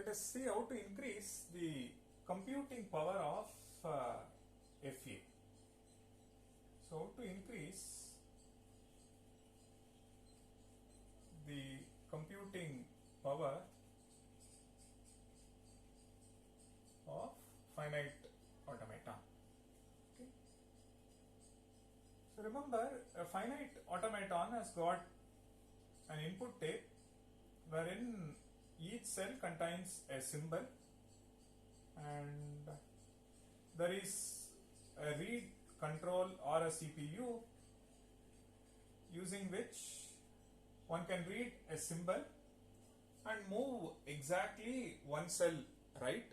let us see how to increase the computing power of FA. So, how to increase the computing power of finite automata. Okay. So, remember, a finite automaton has got an input tape wherein each cell contains a symbol and there is a read control or a CPU using which one can read a symbol and move exactly one cell right,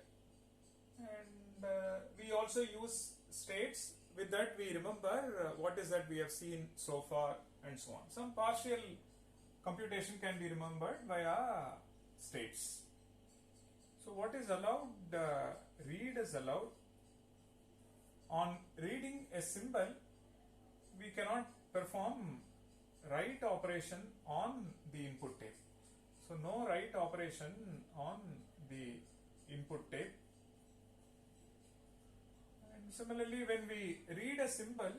and we also use states. With that we remember what is that we have seen so far and so on. Some partial computation can be remembered via states. So what is allowed? Read is allowed. On reading a symbol, we cannot perform write operation on the input tape. So no write operation on the input tape. And similarly, when we read a symbol,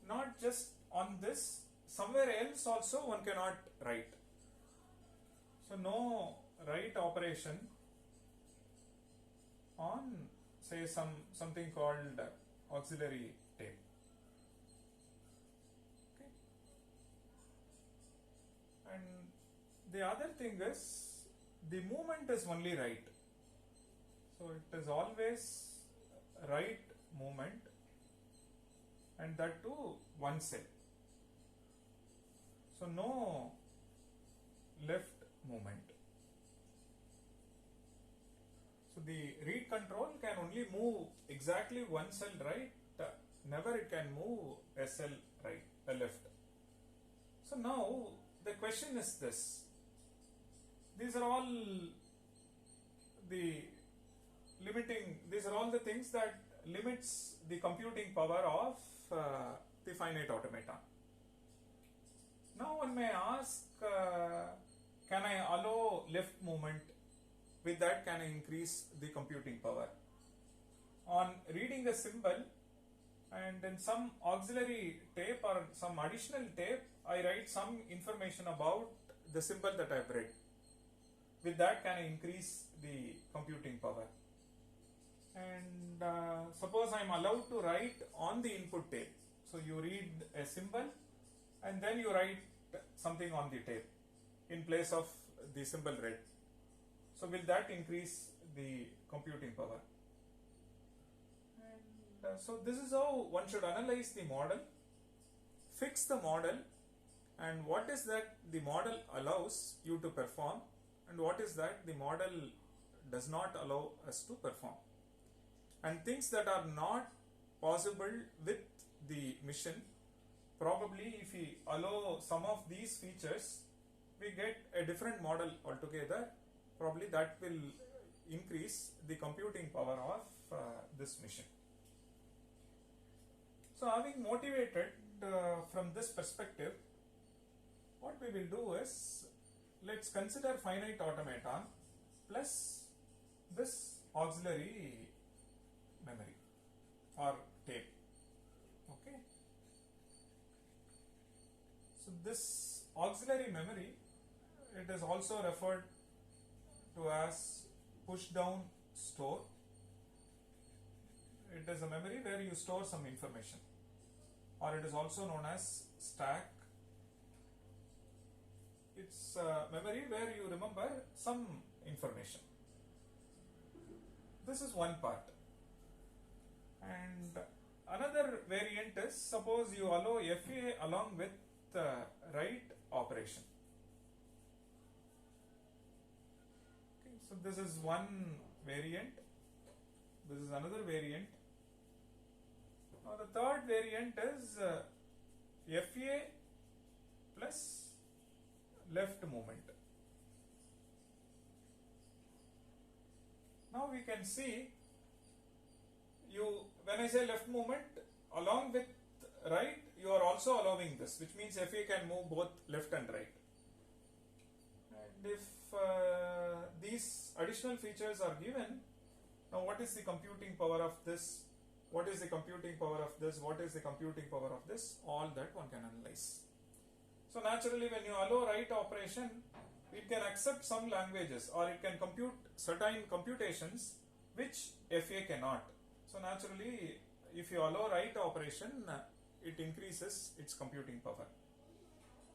not just on this, somewhere else also one cannot write. So no write operation on, say, something called auxiliary tape. Okay. And the other thing is the movement is only write. So it is always right movement, and that too one cell. So no left movement. So the read control can only move exactly one cell right, never it can move a cell right, a left. So now the question is this: these are all the these are all the things that limits the computing power of the finite automaton. Now one may ask, can I allow left movement? With that, can I increase the computing power? On reading a symbol and in some auxiliary tape or some additional tape, I write some information about the symbol that I have read. With that, can I increase the computing power? And suppose I am allowed to write on the input tape. So you read a symbol and then you write something on the tape in place of the symbol read. So will that increase the computing power? And so this is how one should analyze the model, fix the model, and what is that the model allows you to perform and what is that the model does not allow us to perform. And things that are not possible with the mission, probably if we allow some of these features, we get a different model altogether. Probably that will increase the computing power of this mission. So having motivated from this perspective, what we will do is, let's consider finite automaton plus this auxiliary memory or tape. Okay. So this auxiliary memory, it is also referred to as push down store. It is a memory where you store some information, or it is also known as stack. It's a memory where you remember some information. This is one part. And another variant is, suppose you allow FA along with write operation. Okay, so this is one variant. This is another variant. Now the third variant is FA plus left movement. Now we can see, when I say left movement, along with right, you are also allowing this, which means FA can move both left and right. And if these additional additional features are given. Now what is the computing power of this? What is the computing power of this? What is the computing power of this? All that one can analyze. So naturally when you allow write operation, it can accept some languages or it can compute certain computations which FA cannot. So naturally if you allow write operation, it increases its computing power.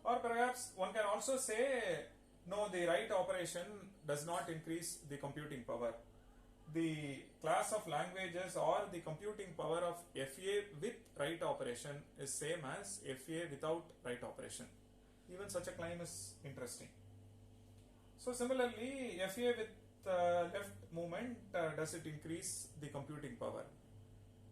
Or perhaps one can also say, no, the write operation does not increase the computing power. The class of languages or the computing power of FA with write operation is same as FA without write operation. Even such a claim is interesting. So similarly, FA with left movement, does it increase the computing power?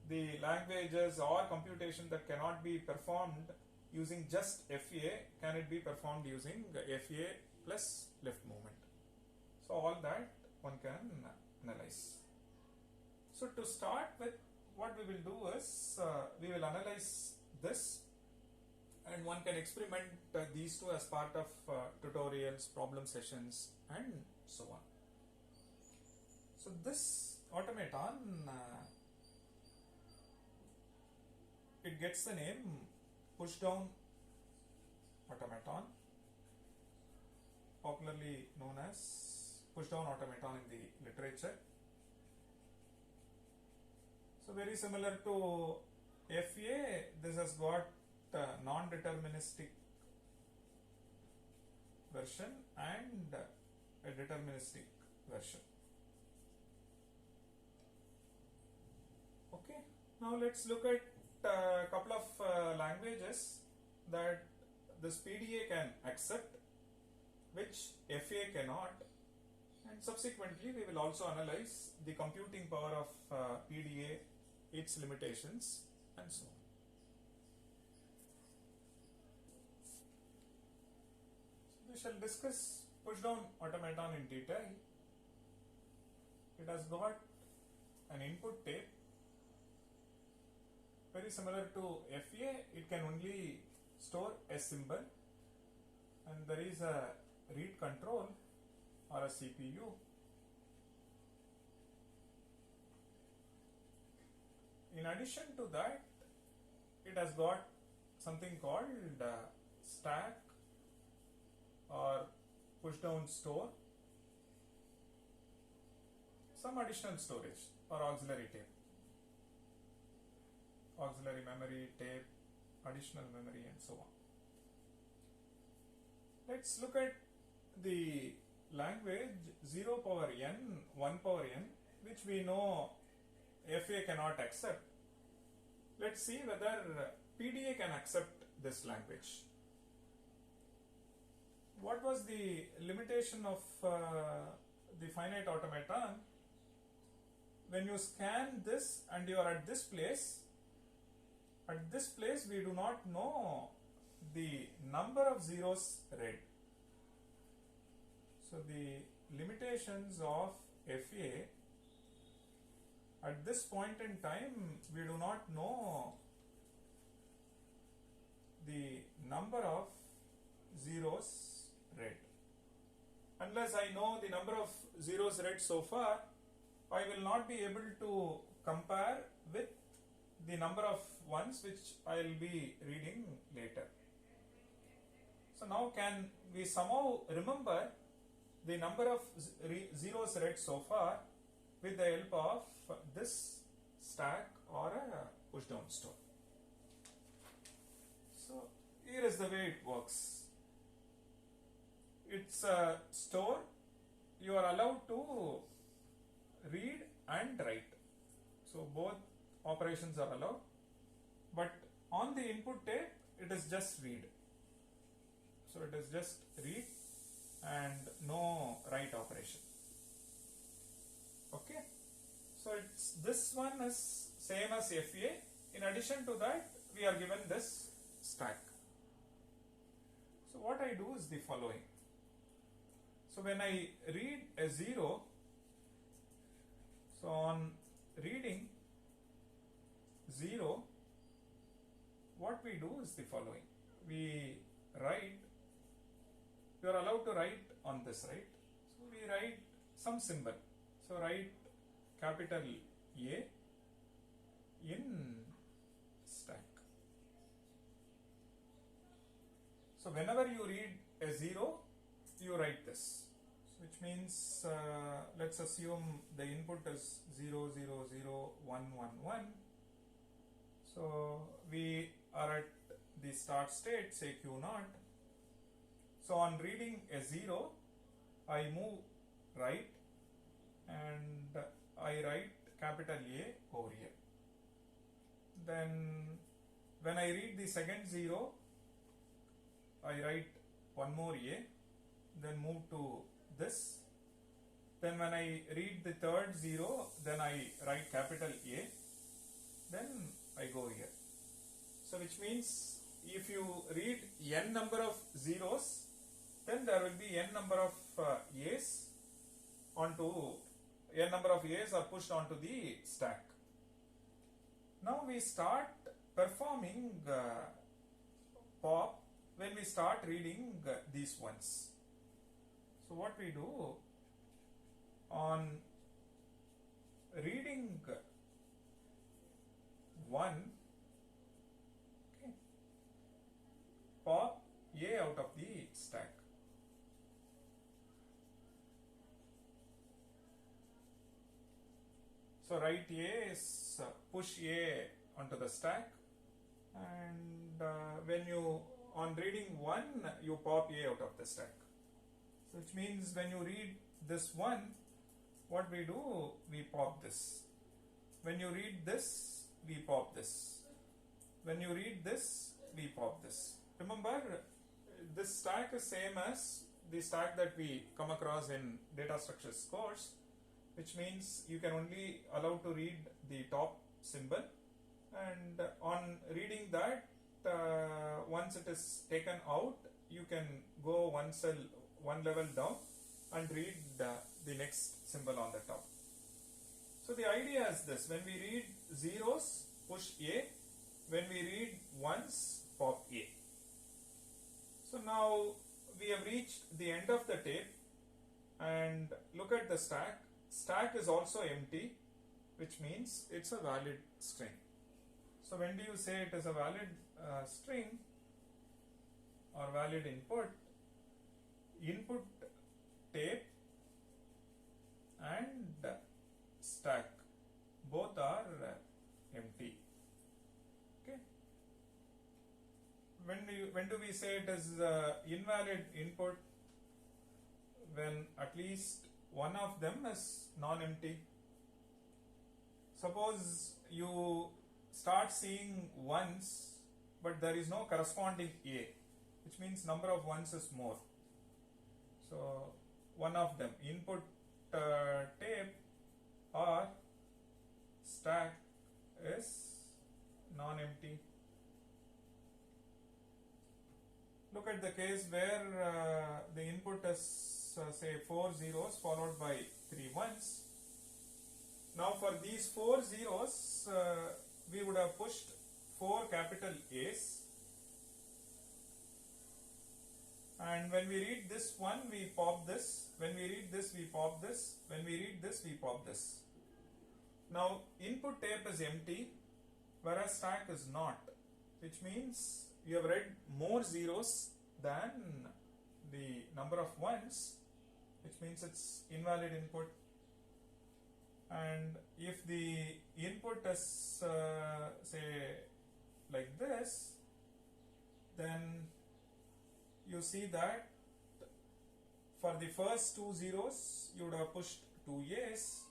The languages or computation that cannot be performed using just FA, can it be performed using FA plus left movement? So all that one can analyze. So to start with, what we will do is, we will analyze this and one can experiment these two as part of tutorials, problem sessions and so on. So this automaton, it gets the name push down automaton, popularly known as push down automaton in the literature. So very similar to FA, this has got non-deterministic version and a deterministic version. Okay, now let's look at a couple of languages that this PDA can accept, which FA cannot, and subsequently we will also analyze the computing power of PDA, its limitations and so on. So we shall discuss push down automaton in detail. It has got an input tape. Very similar to FA, it can only store a symbol and there is a read control or a CPU. In addition to that, it has got something called stack or push down store, some additional storage or auxiliary tape, auxiliary memory, tape, additional memory and so on. Let's look at the language 0 power n, 1 power n, which we know FA cannot accept. Let's see whether PDA can accept this language. What was the limitation of the finite automaton? When you scan this and you are at this place we do not know the number of zeros read. So the limitations of FA, at this point in time we do not know the number of zeros read. Unless I know the number of zeros read so far, I will not be able to compare with the number of ones which I will be reading later. So now can we somehow remember the number of zeros read so far with the help of this stack or a push down store? So here is the way it works. It's a store. You are allowed to read and write. So both operations are allowed, but on the input tape it is just read. So it is just read and no write operation. Okay, so it's this one is same as FA. In addition to that, we are given this stack. So what I do is the following. So when I read a 0, so on reading 0, what we do is the following. We write, you are allowed to write on this, right? So we write some symbol. So write capital A in stack. So whenever you read a 0, you write this, which means let's assume the input is 0, 0, 0, 1, 1, 1. So we are at the start state, say Q naught. So on reading a 0, I move right and I write capital A over here. Then when I read the second 0, I write one more A, then move to this. Then when I read the third 0, then I write capital A, then I go here. So which means if you read n number of zeros, then there will be n number of A's n number of A's are pushed onto the stack. Now we start performing pop when we start reading these ones. So what we do on reading 1, okay, pop A out of the stack. So write A is push A onto the stack, and when you on reading 1, you pop A out of the stack. So which means when you read this 1, what we do, we pop this. When you read this, we pop this. When you read this, we pop this. Remember, this stack is same as the stack that we come across in data structures course, which means you can only allow to read the top symbol, and on reading that, once it is taken out, you can go one level down and read the next symbol on the top. So the idea is this: when we read zeros, push A; when we read ones, pop A. So now we have reached the end of the tape, and look at the stack. Stack is also empty, which means it's a valid string. So when do you say it is a valid string or valid input? Input tape and stack both are empty. Okay. When do we say it is invalid input? When at least one of them is non-empty. Suppose you start seeing ones, but there is no corresponding A, which means number of ones is more. So one of them, input tape or stack, is non-empty. Look at the case where the input is say 4 zeros followed by 3 ones. Now for these 4 zeros, we would have pushed 4 capital A's, and when we read this one, we pop this. When we read this, we pop this. When we read this, we pop this. Now input tape is empty, whereas stack is not, which means you have read more zeros than the number of ones, which means it's invalid input. And if the input is say like this, then you see that for the first 2 zeros you would have pushed 2 A's.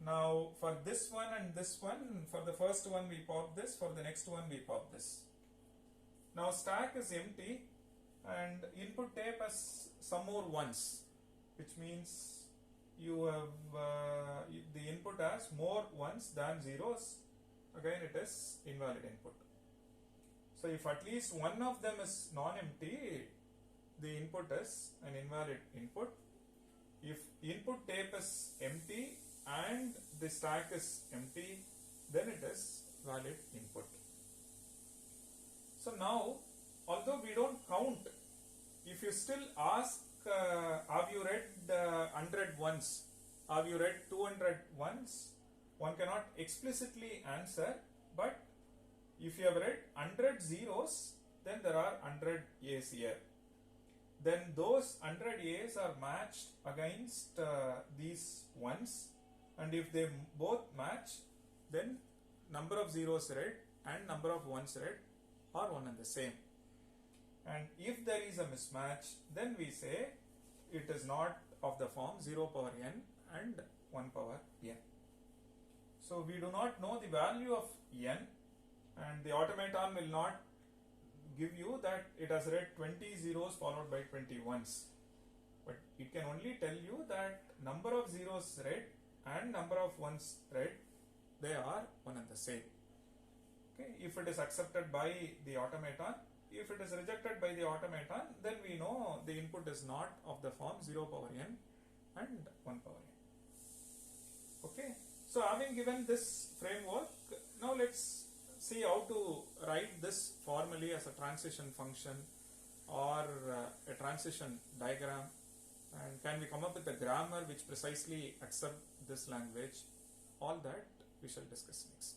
Now for this one and this one, for the first one we pop this, for the next one we pop this. Now stack is empty and input tape has some more ones, which means you have the input has more ones than zeros. Again, it is invalid input. So if at least one of them is non-empty, the input is an invalid input. If input tape is empty and the stack is empty, then it is valid input. So now, although we don't count, if you still ask have you read 100 once? Have you read 200 once? One cannot explicitly answer, but if you have read 100 zeros, then there are 100 A's here. Then those 100 A's are matched against these ones, and if they both match, then number of zeros read and number of ones read are one and the same. And if there is a mismatch, then we say it is not of the form 0 power n and 1 power n. So we do not know the value of n, and the automaton will not give you that it has read 20 zeros followed by 20 ones, but it can only tell you that number of zeros read and number of ones read, they are one and the same. Okay, if it is accepted by the automaton, if it is rejected by the automaton, then we know the input is not of the form 0 power n and 1 power n. Okay, so having given this framework, now let's see how to write this formally as a transition function or a transition diagram, and can we come up with a grammar which precisely accepts this language. All that we shall discuss next.